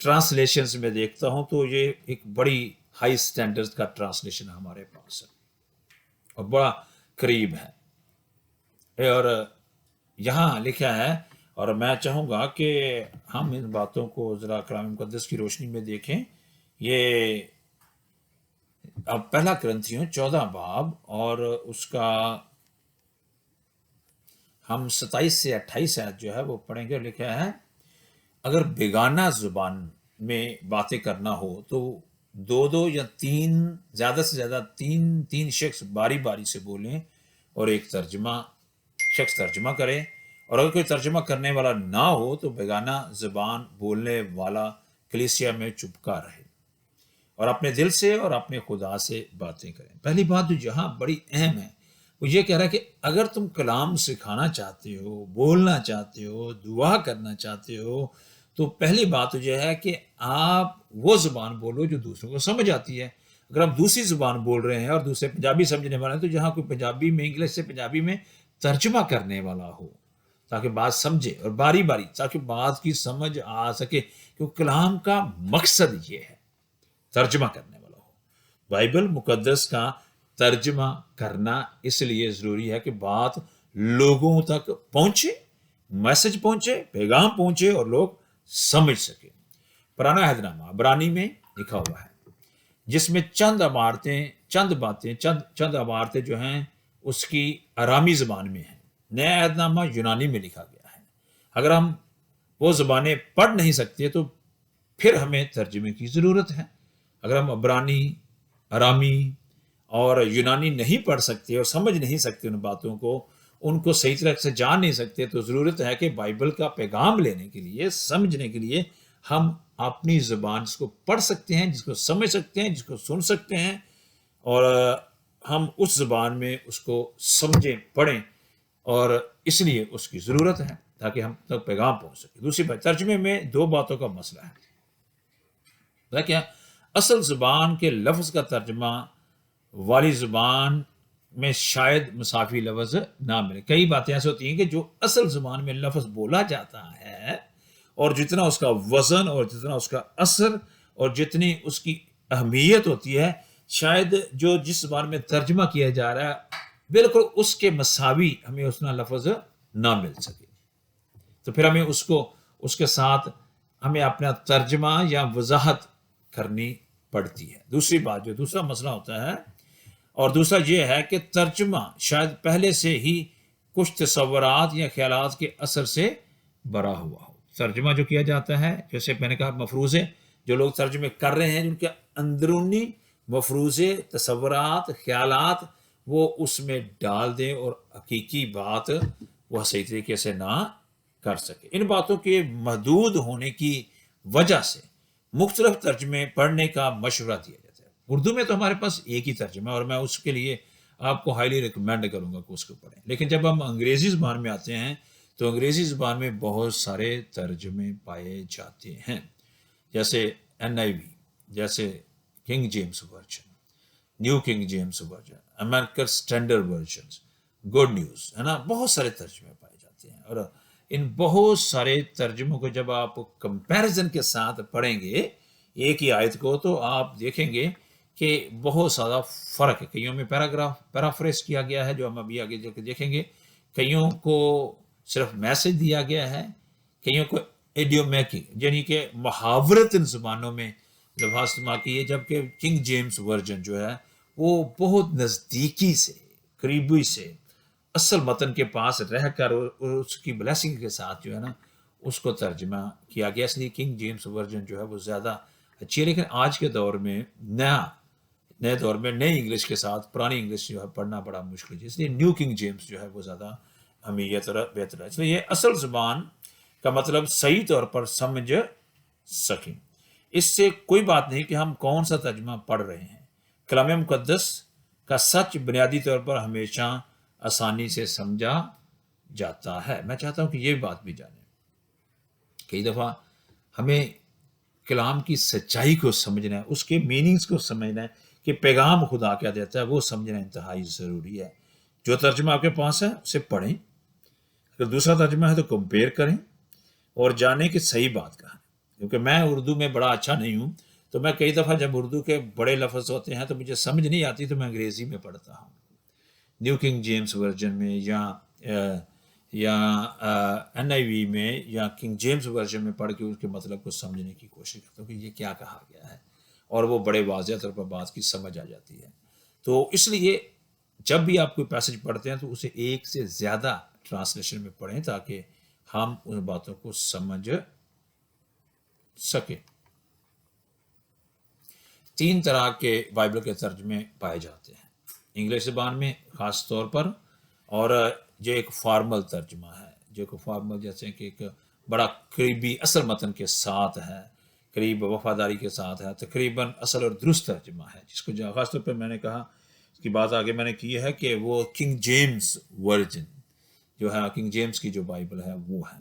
Translations میں دیکھتا ہوں تو یہ ایک بڑی ہائی سٹینڈرڈ کا ٹرانسلیشن ہمارے پاس ہے اور بڑا قریب ہے، اور یہاں لکھا ہے، اور میں چاہوں گا کہ ہم ان باتوں کو ذرا کلام مقدس کی روشنی میں دیکھیں۔ یہ اب پہلا کرنتھیوں 14 باب اور اس کا ہم 27 سے 28 آیت جو ہے وہ پڑھیں گے۔ لکھا ہے، اگر بیگانہ زبان میں باتیں کرنا ہو تو دو دو یا تین، زیادہ سے زیادہ تین شخص باری باری سے بولیں اور ایک شخص ترجمہ کرے، اور اگر کوئی ترجمہ کرنے والا نہ ہو تو بیگانہ زبان بولنے والا کلیسیا میں چپکا رہے اور اپنے دل سے اور اپنے خدا سے باتیں کریں۔ پہلی بات جو یہاں بڑی اہم ہے وہ یہ کہہ رہا ہے کہ اگر تم کلام سکھانا چاہتے ہو، بولنا چاہتے ہو، دعا کرنا چاہتے ہو، تو پہلی بات یہ ہے کہ آپ وہ زبان بولو جو دوسروں کو سمجھ آتی ہے۔ اگر آپ دوسری زبان بول رہے ہیں اور دوسرے پنجابی سمجھنے والے ہیں تو جہاں کوئی پنجابی میں انگلش سے پنجابی میں ترجمہ کرنے والا ہو تاکہ بات سمجھے، اور باری باری تاکہ بات کی سمجھ آ سکے، کیونکہ کلام کا مقصد یہ ہے ترجمہ کرنے والا ہو۔ بائبل مقدس کا ترجمہ کرنا اس لیے ضروری ہے کہ بات لوگوں تک پہنچے، میسج پہنچے، پیغام پہنچے اور لوگ سمجھ سکے۔ پرانا عہد نامہ عبرانی میں لکھا ہوا ہے جس میں چند عبارتیں جو ہیں اس کی آرامی زبان میں ہیں۔ نیا عہد نامہ یونانی میں لکھا گیا ہے۔ اگر ہم وہ زبانیں پڑھ نہیں سکتے تو پھر ہمیں ترجمے کی ضرورت ہے۔ اگر ہم عبرانی، آرامی اور یونانی نہیں پڑھ سکتے اور سمجھ نہیں سکتے ان باتوں کو، ان کو صحیح طرح سے جان نہیں سکتے، تو ضرورت ہے کہ بائبل کا پیغام لینے کے لیے، سمجھنے کے لیے ہم اپنی زبان جس کو پڑھ سکتے ہیں، جس کو سمجھ سکتے ہیں، جس کو سن سکتے ہیں، اور ہم اس زبان میں اس کو سمجھیں، پڑھیں، اور اس لیے اس کی ضرورت ہے تاکہ ہم تک پیغام پہنچ سکے۔ دوسری بات، ترجمے میں دو باتوں کا مسئلہ ہے۔ کیا اصل زبان کے لفظ کا ترجمہ والی زبان میں شاید مساوی لفظ نہ ملے۔ کئی باتیں ایسے ہوتی ہیں کہ جو اصل زبان میں لفظ بولا جاتا ہے اور جتنا اس کا وزن اور جتنا اس کا اثر اور جتنی اس کی اہمیت ہوتی ہے، شاید جو جس زبان میں ترجمہ کیا جا رہا ہے بالکل اس کے مساوی ہمیں اتنا لفظ نہ مل سکے، تو پھر ہمیں اس کے ساتھ ہمیں اپنا ترجمہ یا وضاحت کرنی پڑتی ہے۔ دوسری بات، جو دوسرا مسئلہ ہوتا ہے اور دوسرا یہ ہے کہ ترجمہ شاید پہلے سے ہی کچھ تصورات یا خیالات کے اثر سے بھرا ہوا ہو۔ ترجمہ جو کیا جاتا ہے، جیسے میں نے کہا مفروضے، جو لوگ ترجمے کر رہے ہیں ان کے اندرونی مفروضے، تصورات، خیالات وہ اس میں ڈال دیں اور حقیقی بات وہ صحیح طریقے سے نہ کر سکے۔ ان باتوں کے محدود ہونے کی وجہ سے مختلف ترجمے پڑھنے کا مشورہ دیا جاتا ہے۔ اردو میں تو ہمارے پاس ایک ہی ترجمہ ہے اور میں اس کے لیے آپ کو ہائیلی ریکمینڈ کروں گا کہ اس کو پڑھیں، لیکن جب ہم انگریزی زبان میں آتے ہیں تو انگریزی زبان میں بہت سارے ترجمے پائے جاتے ہیں، جیسے NIV، جیسے king James version, new king James version, American standard version, good news, ہے نا، بہت سارے ترجمے پائے جاتے ہیں، اور ان بہت سارے ترجموں کو جب آپ کمپیریزن کے ساتھ پڑھیں گے ایک ہی آیت کو تو آپ دیکھیں گے کہ بہت زیادہ فرق ہے۔ کئیوں میں پیرافریز کیا گیا ہے جو ہم ابھی آگے دیکھیں گے، کئیوں کو صرف میسج دیا گیا ہے، کئیوں کو ایڈیومیکی یعنی کہ محاورت ان زبانوں میں لفظ استعمال کیے، جبکہ کنگ جیمز ورژن جو ہے وہ بہت نزدیکی سے، قریبی سے اصل متن کے پاس رہ کر اس کی بلیسنگ کے ساتھ جو ہے نا اس کو ترجمہ کیا گیا، اس لیے کنگ جیمز ورژن جو ہے وہ زیادہ اچھی ہے۔ لیکن آج کے دور میں نئے دور میں نئی انگلش کے ساتھ پرانی انگلش جو ہے پڑھنا بڑا مشکل ہے، اس لیے نیو کنگ جیمز جو ہے وہ زیادہ اہمیت اور بہتر ہے، اس لیے یہ اصل زبان کا مطلب صحیح طور پر سمجھ سکیں۔ اس سے کوئی بات نہیں کہ ہم کون سا ترجمہ پڑھ رہے ہیں، کلام مقدس کا سچ بنیادی طور پر ہمیشہ آسانی سے سمجھا جاتا ہے۔ میں چاہتا ہوں کہ یہ بات بھی جانیں، کئی دفعہ ہمیں کلام کی سچائی کو سمجھنا ہے، اس کے میننگز کو سمجھنا ہے کہ پیغام خدا کیا دیتا ہے، وہ سمجھنا انتہائی ضروری ہے۔ جو ترجمہ آپ کے پاس ہے اسے پڑھیں، اگر دوسرا ترجمہ ہے تو کمپیئر کریں اور جانیں کہ صحیح بات کہاں ہے۔ کیونکہ میں اردو میں بڑا اچھا نہیں ہوں، تو میں کئی دفعہ جب اردو کے بڑے لفظ ہوتے ہیں تو مجھے سمجھ نہیں آتی، تو میں انگریزی میں پڑھتا ہوں، نیو کنگ جیمز ورژن میں، یا این آئی وی میں، یا کنگ جیمز ورژن میں پڑھ کے اس کے مطلب کو سمجھنے کی کوشش کرتا ہوں کہ یہ کیا کہا گیا ہے، اور وہ بڑے واضح طور پر بات کی سمجھ آ جاتی ہے۔ تو اس لیے جب بھی آپ کوئی پیسج پڑھتے ہیں تو اسے ایک سے زیادہ ٹرانسلیشن میں پڑھیں تاکہ ہم ان باتوں کو سمجھ سکیں۔ 3 طرح کے بائبل کے ترجمے پائے جاتے ہیں انگلش زبان میں خاص طور پر، اور جو ایک فارمل ترجمہ ہے، جو ایک فارمل جیسے کہ ایک بڑا قریبی اصل متن کے ساتھ ہے، قریب وفاداری کے ساتھ ہے، تقریباً اصل اور درست ترجمہ ہے، جس کو خاص طور پر میں نے کہا، اس کی بات آگے میں نے کی ہے کہ وہ کنگ جیمز ورژن جو ہے، کنگ جیمز کی جو بائبل ہے وہ ہے۔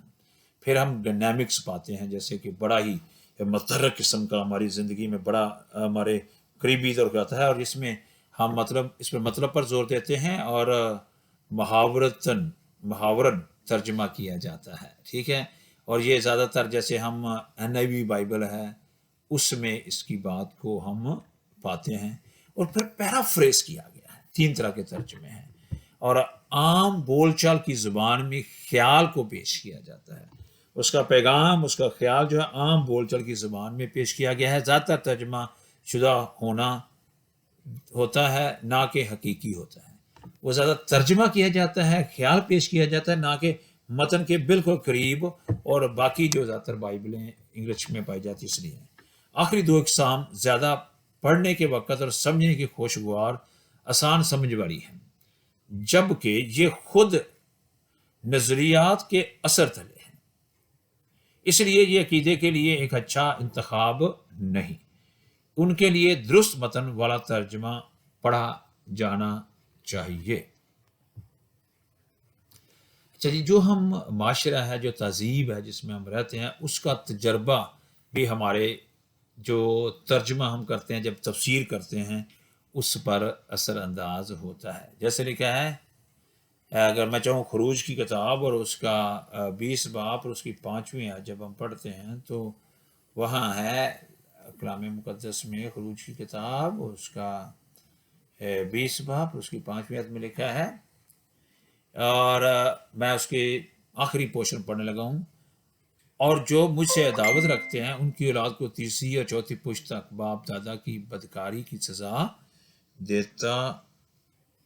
پھر ہم ڈائنامکس پاتے ہیں، جیسے کہ بڑا ہی متحرک قسم کا ہماری زندگی میں بڑا ہمارے قریبی طور پہ آتا ہے، اور اس میں ہم اس پر مطلب پر زور دیتے ہیں، اور محاورن ترجمہ کیا جاتا ہے، ٹھیک ہے۔ اور یہ زیادہ تر جیسے ہم این آئی وی بائبل ہے اس میں اس کی بات کو ہم پاتے ہیں۔ اور پھر پیرافریز کیا گیا ہے، 3 طرح کے ترجمے ہیں، اور عام بول چال کی زبان میں خیال کو پیش کیا جاتا ہے، اس کا پیغام، اس کا خیال جو ہے عام بول چال کی زبان میں پیش کیا گیا ہے۔ زیادہ تر ترجمہ شدہ ہوتا ہے، نہ کہ حقیقی ہوتا ہے۔ وہ زیادہ ترجمہ کیا جاتا ہے، خیال پیش کیا جاتا ہے، نہ کہ متن کے بالکل قریب، اور باقی جو زیادہ تر بائبلیں انگلش میں پائی جاتی اس لیے۔ آخری 2 اقسام زیادہ پڑھنے کے وقت اور سمجھنے کی خوشگوار، آسان سمجھ والی ہیں، جبکہ یہ خود نظریات کے اثر تلے ہیں، اس لیے یہ عقیدے کے لیے ایک اچھا انتخاب نہیں۔ ان کے لیے درست متن والا ترجمہ پڑھا جانا چاہیے۔ اچھا جی، جو ہم معاشرہ ہے، جو تہذیب ہے جس میں ہم رہتے ہیں، اس کا تجربہ بھی ہمارے جو ترجمہ ہم کرتے ہیں، جب تفسیر کرتے ہیں، اس پر اثر انداز ہوتا ہے۔ جیسے لکھا ہے، اگر میں چاہوں خروج کی کتاب اور اس کا 20 باب اور اس کی 5ویں آیت جب ہم پڑھتے ہیں تو وہاں ہے کلام مقدس میں، خروج کی کتاب اور اس کا 20 باب اور اس کی 5ویں آیت میں لکھا ہے، اور میں اس کے آخری پورشن پڑھنے لگا ہوں، اور جو مجھ سے عداوت رکھتے ہیں ان کی اولاد کو 3 اور 4 پشت تک باپ دادا کی بدکاری کی سزا دیتا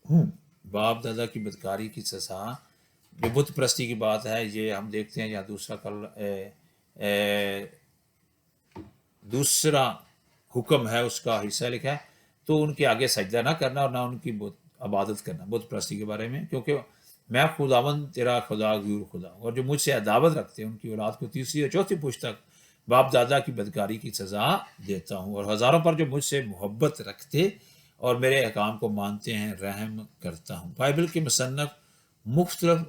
ہوں۔ باپ دادا کی بدکاری کی سزا، جو بت پرستی کی بات ہے، یہ ہم دیکھتے ہیں، یا دوسرا حکم ہے اس کا حصہ لکھا ہے، تو ان کے آگے سجدہ نہ کرنا اور نہ ان کی عبادت کرنا، بت پرستی کے بارے میں، کیونکہ میں خداوند تیرا خدا غیور خدا ہوں، اور جو مجھ سے عداوت رکھتے ہیں ان کی اولاد کو 3 اور 4 پشت تک باپ دادا کی بدکاری کی سزا دیتا ہوں، اور ہزاروں پر جو مجھ سے محبت رکھتے اور میرے احکام کو مانتے ہیں رحم کرتا ہوں۔ بائبل کے مصنف مختلف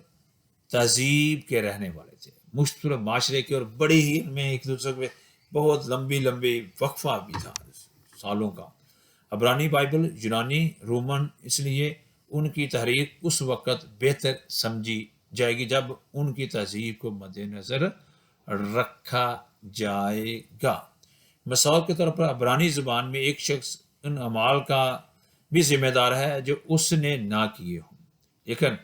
تہذیب کے رہنے والے تھے، مختلف معاشرے کے، اور بڑی ہی ان میں ایک دوسرے کے بہت لمبی وقفہ بھی تھا سالوں کا۔ عبرانی بائبل، یونانی، رومن، اس لیے ان کی تحریک اس وقت بہتر سمجھی جائے گی جب ان کی تہذیب کو مد نظر رکھا جائے گا۔ مثال کے طور پر عبرانی زبان میں ایک شخص ان اعمال کا بھی ذمہ دار ہے جو اس نے نہ کیے ہوں لیکن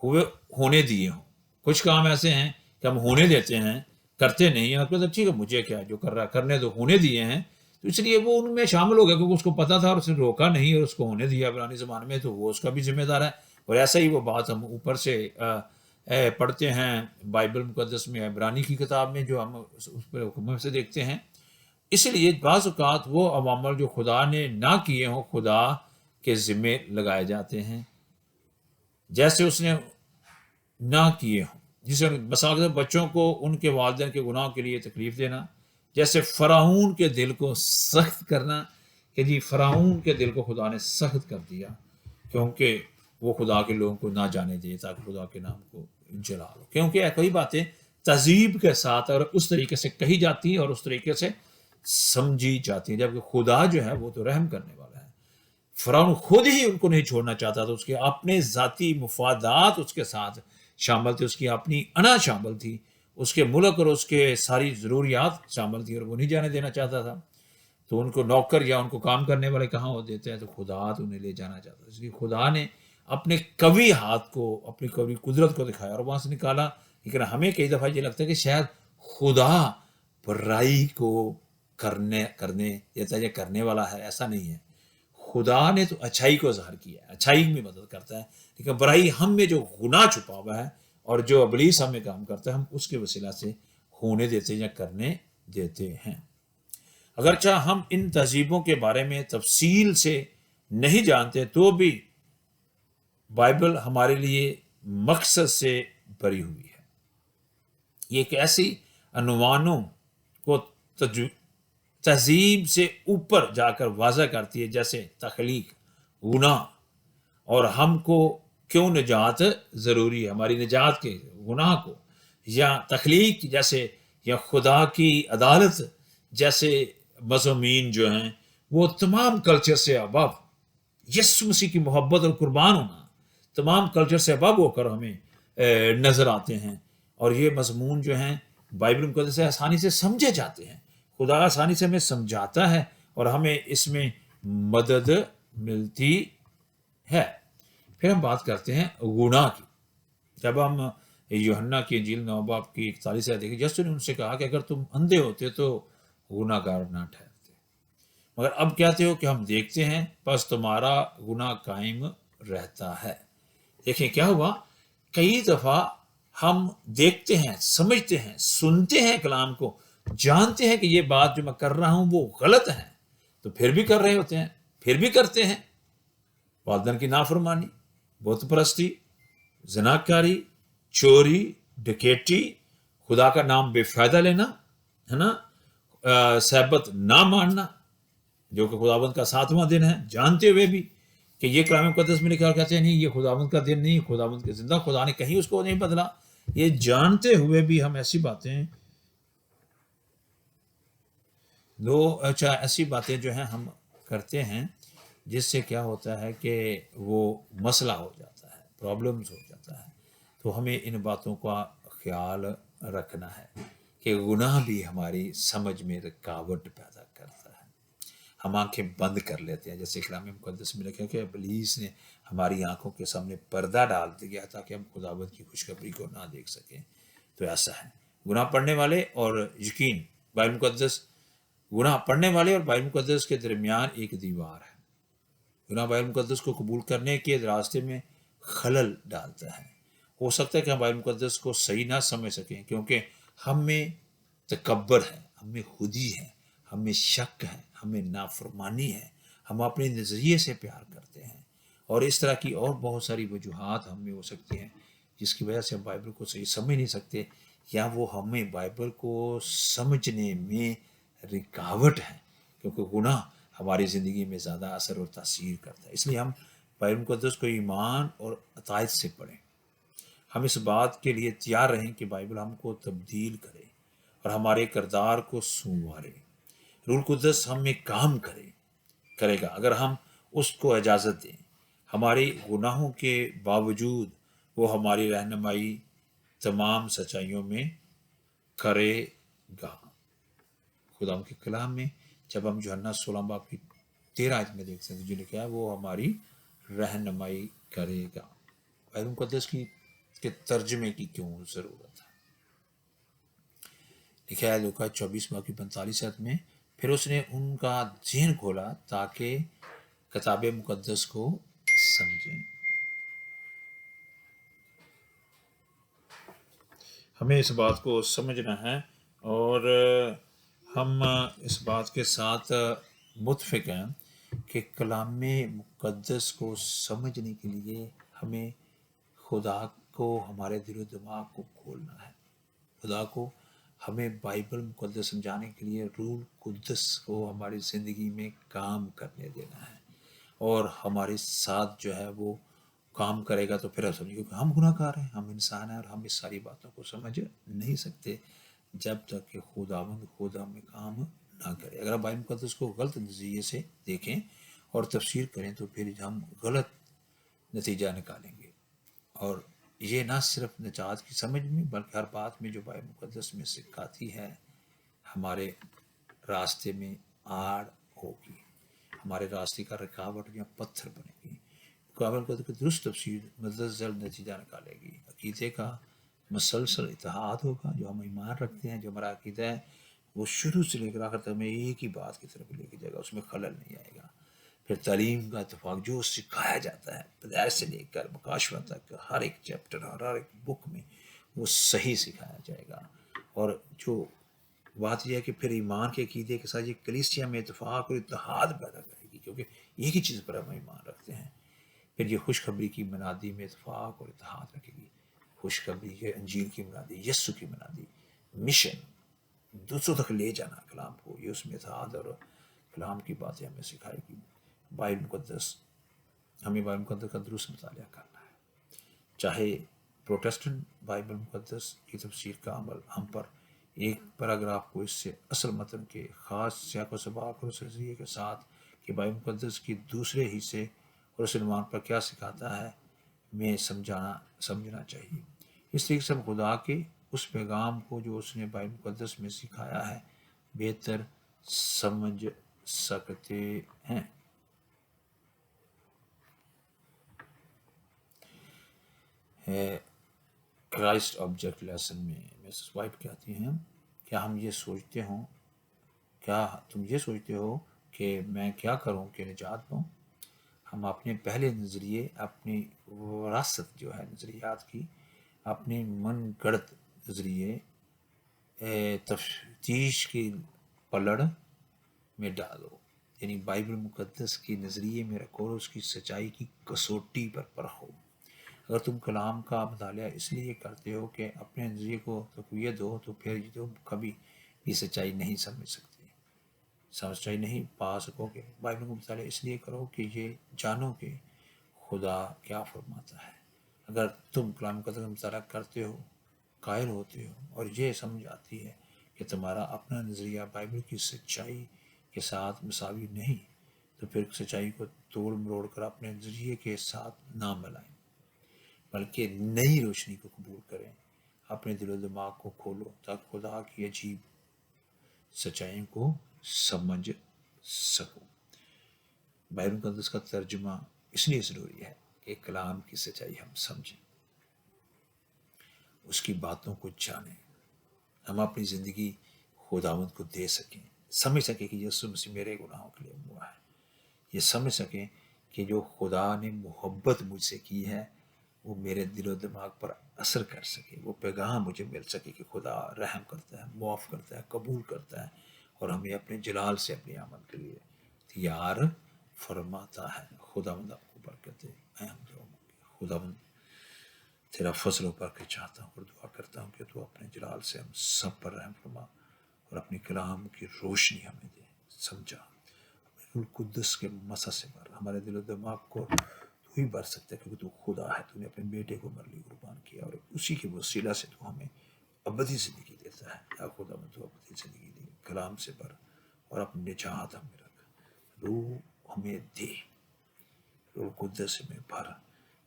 ہونے دیے ہوں۔ کچھ کام ایسے ہیں کہ ہم ہونے دیتے ہیں، کرتے نہیں ہیں، اور ٹھیک ہے مجھے کیا، جو کر رہا کرنے دو، ہونے دیے ہیں، تو اس لیے وہ ان میں شامل ہو گیا، کیونکہ اس کو پتا تھا اور اس نے روکا نہیں اور اس کو ہونے دیا عبرانی زبان میں، تو وہ اس کا بھی ذمہ دار ہے۔ اور ایسا ہی وہ بات ہم اوپر سے پڑھتے ہیں بائبل مقدس میں، عبرانی کی کتاب میں، جو ہم اس پر حکم سے دیکھتے ہیں۔ اس لیے بعض اوقات وہ عوامل جو خدا نے نہ کیے ہوں خدا کے ذمے لگائے جاتے ہیں، جیسے اس نے نہ کیے ہوں، جسے مثال کے بچوں کو ان کے والدین کے گناہوں کے لیے تکلیف دینا، جیسے فرعون کے دل کو سخت کرنا، کہ جی فرعون کے دل کو خدا نے سخت کر دیا کیونکہ وہ خدا کے لوگوں کو نہ جانے دے تاکہ خدا کے نام کو جلا لو، کیونکہ کئی باتیں تہذیب کے ساتھ اور اس طریقے سے کہی جاتی ہیں اور اس طریقے سے سمجھی جاتی ہیں، جبکہ خدا جو ہے وہ تو رحم کرنے والا ہے۔ فرعون خود ہی ان کو نہیں چھوڑنا چاہتا تھا، اس کے اپنے ذاتی مفادات اس کے ساتھ شامل تھے، اس کی اپنی انا شامل تھی، اس کے ملک اور اس کے ساری ضروریات شامل تھی اور وہ نہیں جانے دینا چاہتا تھا. تو ان کو نوکر یا ان کو کام کرنے والے کہاں ہو دیتے ہیں؟ تو خدا تو انہیں لے جانا چاہتا ہے. اس لیے خدا نے اپنے قوی ہاتھ کو، اپنی قوی قدرت کو دکھایا اور وہاں سے نکالا. لیکن ہمیں کئی دفعہ یہ لگتا ہے کہ شاید خدا برائی کو کرنے دیتا ہے یا کرنے والا ہے. ایسا نہیں ہے. خدا نے تو اچھائی کو ظاہر کیا ہے، اچھائی میں مدد کرتا ہے، لیکن برائی ہم میں جو گناہ چھپا ہوا ہے اور جو ابلیس ہم میں کام کرتا ہے، ہم اس کے وسیلہ سے ہونے دیتے یا کرنے دیتے ہیں. اگرچہ ہم ان تہذیبوں کے بارے میں تفصیل سے نہیں جانتے تو بھی بائبل ہمارے لیے مقصد سے بری ہوئی ہے. یہ ایک ایسی عنوانوں کو تہذیب سے اوپر جا کر واضح کرتی ہے، جیسے تخلیق، گناہ اور ہم کو کیوں نجات ضروری ہے، ہماری نجات کے گناہ کو، یا تخلیق جیسے، یا خدا کی عدالت جیسے مضامین جو ہیں وہ تمام کلچر سے اباب، یسوع مسیح کی محبت اور قربان ہونا تمام کلچر سے اباب ہو کر ہمیں نظر آتے ہیں. اور یہ مضمون جو ہیں بائبل مقدس سے آسانی سے سمجھے جاتے ہیں. خدا آسانی سے ہمیں سمجھاتا ہے اور ہمیں اس میں مدد ملتی ہے. پھر ہم بات کرتے ہیں گناہ کی. جب ہم یوحنا کی انجیل 9 باب کی 41 آیت دیکھیں، یسوع نے ان سے کہا کہ اگر تم اندھے ہوتے تو گناہ گار نہ ٹھہرتے، مگر اب کہتے ہو کہ ہم دیکھتے ہیں، بس تمہارا گناہ قائم رہتا ہے. دیکھیں کیا ہوا، کئی دفعہ ہم دیکھتے ہیں، سمجھتے ہیں، سنتے ہیں کلام کو، جانتے ہیں کہ یہ بات جو میں کر رہا ہوں وہ غلط ہے، تو پھر بھی کر رہے ہوتے ہیں، پھر بھی کرتے ہیں. والدین کی نافرمانی، بت پرستی، زناکاری، چوری، ڈکیٹی، خدا کا نام بے فائدہ لینا، ہے نا، سبت نہ ماننا جو کہ خداوند کا 7واں دن ہے، جانتے ہوئے بھی کہ یہ کلام مقدس میں لکھا، کہتے ہیں نہیں یہ خداوند کا دن نہیں، خداوند کے زندہ خدا نے کہیں اس کو نہیں بدلا. یہ جانتے ہوئے بھی ہم ایسی باتیں ایسی باتیں جو ہیں ہم کرتے ہیں جس سے کیا ہوتا ہے کہ وہ مسئلہ ہو جاتا ہے، پرابلمز ہو جاتا ہے. تو ہمیں ان باتوں کا خیال رکھنا ہے کہ گناہ بھی ہماری سمجھ میں رکاوٹ پیدا کرتا ہے. ہم آنکھیں بند کر لیتے ہیں، جیسے کلام مقدس میں لکھا کہ ابلیس نے ہماری آنکھوں کے سامنے پردہ ڈال دیا تاکہ ہم خداوند کی خوشخبری کو نہ دیکھ سکیں. تو ایسا ہے. گناہ پڑھنے والے اور یقین، بائبل مقدس، گناہ پڑھنے والے اور بائبل مقدس کے درمیان ایک دیوار ہے. گناہ بائبل مقدس کو قبول کرنے کے راستے میں خلل ڈالتا ہے. ہو سکتا ہے کہ ہم بائبل مقدس کو صحیح نہ سمجھ سکیں کیونکہ ہم میں تکبر ہے، ہم میں خودی ہے، ہم میں شک ہے، ہمیں نافرمانی ہے، ہم اپنے نظریے سے پیار کرتے ہیں، اور اس طرح کی اور بہت ساری وجوہات ہم میں ہو سکتی ہیں جس کی وجہ سے ہم بائبل کو صحیح سمجھ نہیں سکتے، یا وہ ہمیں بائبل کو سمجھنے میں رکاوٹ ہے، کیونکہ گناہ ہماری زندگی میں زیادہ اثر اور تاثیر کرتا ہے. اس لیے ہم بائبل مقدس کو ایمان اور عقائد سے پڑھیں. ہم اس بات کے لیے تیار رہیں کہ بائبل ہم کو تبدیل کرے اور ہمارے کردار کو سنوارے. روح القدس ہم میں کام کرے گا اگر ہم اس کو اجازت دیں. ہمارے گناہوں کے باوجود وہ ہماری رہنمائی تمام سچائیوں میں کرے گا. خدا کے کلام میں جب ہم یوحنا 16 باب کی 13 آیت میں دیکھتے ہیں تو جو لکھا ہے وہ ہماری رہنمائی کرے گا. بائبل مقدس کے ترجمے کی کیوں ضرورت ہے؟ لکھا ہے لوکا 24 باب کی 45 آیت میں، پھر اس نے ان کا ذہن کھولا تاکہ کتاب مقدس کو سمجھیں. ہمیں اس بات کو سمجھنا ہے اور ہم اس بات کے ساتھ متفق ہیں کہ کلام مقدس کو سمجھنے کے لیے ہمیں خدا کو ہمارے دل و دماغ کو کھولنا ہے. خدا کو ہمیں بائبل مقدس سمجھانے کے لیے روح القدس کو ہماری زندگی میں کام کرنے دینا ہے، اور ہمارے ساتھ جو ہے وہ کام کرے گا تو پھر ہم سمجھیں، کیونکہ ہم گناہ گار ہیں، ہم انسان ہیں، اور ہم اس ساری باتوں کو سمجھ نہیں سکتے جب تک کہ خداوند خود ہم میں کام نہ کرے. اگر ہم بائبل مقدس کو غلط نظریے سے دیکھیں اور تفسیر کریں تو پھر ہم غلط نتیجہ نکالیں گے اور یہ نہ صرف نجات کی سمجھ میں بلکہ ہر بات میں جو بائبل مقدس میں سکھاتی ہے ہمارے راستے میں آڑ ہوگی، ہمارے راستے کا رکاوٹ یا پتھر بنے گی، مقابل کو درست تفسیر مزدل نتیجہ نکالے گی۔ عقیدے کا مسلسل اتحاد ہوگا، جو ہم ایمان رکھتے ہیں، جو ہمارا عقیدہ ہے وہ شروع سے لے کر آخر تک ہمیں ایک ہی بات کی طرف لے کے جائے گا، اس میں خلل نہیں آئے گا۔ پھر تعلیم کا اتفاق، جو سکھایا جاتا ہے پیدائش سے لے کر مکاشفہ تک، ہر ایک چیپٹر اور ہر ایک بک میں وہ صحیح سکھایا جائے گا۔ اور جو بات یہ ہے کہ پھر ایمان کے عقیدے کے ساتھ یہ کلیسیا میں اتفاق اور اتحاد پیدا کرے گی، کیونکہ ایک ہی چیز پر ہم ایمان رکھتے ہیں۔ پھر یہ خوشخبری کی منادی میں اتفاق اور اتحاد رکھے گی، خوشخبری کے انجیل کی منادی، یسو کی منادی، مشن، دوسروں تک لے جانا کلام کو، یہ اس میں اتحاد اور کلام کی باتیں ہمیں سکھائے گی۔ بائبل مقدس، ہمیں بائبل مقدس کا درست مطالعہ کرنا ہے، چاہے پروٹیسٹنٹ بائبل مقدس کی تفسیر کا عمل ہم پر ایک پیراگراف کو اس سے اصل متن کے خاص سیاق و سباق اور نظریے کے ساتھ کہ بائبل مقدس کی دوسرے حصے اور اس عنوان پر کیا سکھاتا ہے میں سمجھنا چاہیے۔ اس طریقے سے ہم خدا کے اس پیغام کو جو اس نے بائبل مقدس میں سکھایا ہے بہتر سمجھ سکتے ہیں۔ کرائسٹ آبجیکٹ لیسن میں مسز وائٹ کہتی ہیں، کیا تم یہ سوچتے ہو کہ میں کیا کروں کہ نجات پاؤں؟ ہم اپنے پہلے نظریے، اپنی وراثت جو ہے نظریات کی، اپنے من گڑت نظریے تفتیش کی پلڑ میں ڈالو، یعنی بائبل مقدس کے نظریے میں رکھو اور اس کی سچائی کی کسوٹی پر پرکھو۔ اگر تم کلام کا مطالعہ اس لیے کرتے ہو کہ اپنے نظریے کو تقویت دو تو پھر تم کبھی بھی سچائی نہیں سچائی نہیں پا سکو گے۔ بائبل کا مطالعہ اس لیے کرو کہ یہ جانو کہ خدا کیا فرماتا ہے۔ اگر تم کلام مقدس کا مطالعہ کرتے ہو، قائل ہوتے ہو اور یہ سمجھ آتی ہے کہ تمہارا اپنا نظریہ بائبل کی سچائی کے ساتھ مساوی نہیں، تو پھر سچائی کو توڑ مروڑ کر اپنے نظریے کے ساتھ نہ ملائیں، بلکہ نئی روشنی کو قبول کریں۔ اپنے دل و دماغ کو کھولو تاکہ خدا کی عجیب سچائیوں کو سمجھ سکو۔ بائبل مقدس کا ترجمہ اس لیے ضروری ہے کہ کلام کی سچائی ہم سمجھیں، اس کی باتوں کو جانیں، ہم اپنی زندگی خداوند کو دے سکیں، سمجھ سکیں کہ یسوع مسیح میرے گناہوں کے لیے ہوا ہے، یہ سمجھ سکیں کہ جو خدا نے محبت مجھ سے کی ہے وہ میرے دل و دماغ پر اثر کر سکے، وہ پیغام مجھے مل سکے کہ خدا رحم کرتا ہے، معاف کرتا ہے، قبول کرتا ہے اور ہمیں اپنے جلال سے اپنے عمل کے لیے تیار فرماتا ہے۔ خداوند آپ کو برکت دے۔ میں ہم دعا مانگے۔ خداوند تیرا فضل و برکت چاہتا ہوں اور دعا کرتا ہوں کہ تو اپنے جلال سے ہم سب پر رحم فرما اور اپنے کلام کی روشنی ہمیں دے، سمجھا، اپنے روح القدس کے مسح سے بھر، ہمارے دل و دماغ کو تو ہی بھر سکتا ہے کیونکہ تو خدا ہے، تو نے اپنے بیٹے کو ہمارے لیے قربان کیا اور اسی کے وسیلہ سے تو ہمیں ابدی زندگی دیتا ہے۔ یا خدا میں تو ابدی زندگی دی، کلام سے بھر اور اپنی نجات ہمیں رکھ، روح ہمیں دے، روح القدس میں بھر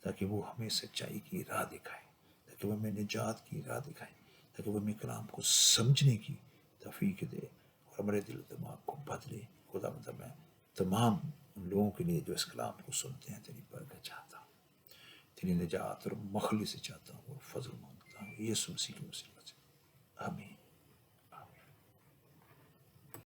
تاکہ وہ ہمیں سچائی کی راہ دکھائے، تاکہ وہ ہمیں نجات کی راہ دکھائے، تاکہ وہ ہمیں کلام کو سمجھنے کی توفیق دے اور ہمارے دل و دماغ کو بدلے۔ خدا مطلب میں تمام ان لوگوں کے لیے جو اس کلام کو سنتے ہیں تیری برکت چاہتا ہوں، تیری نجات اور مخلص سے چاہتا ہوں اور فضل مانگتا ہوں یسوع مسیح کے وسیلہ سے، آمین۔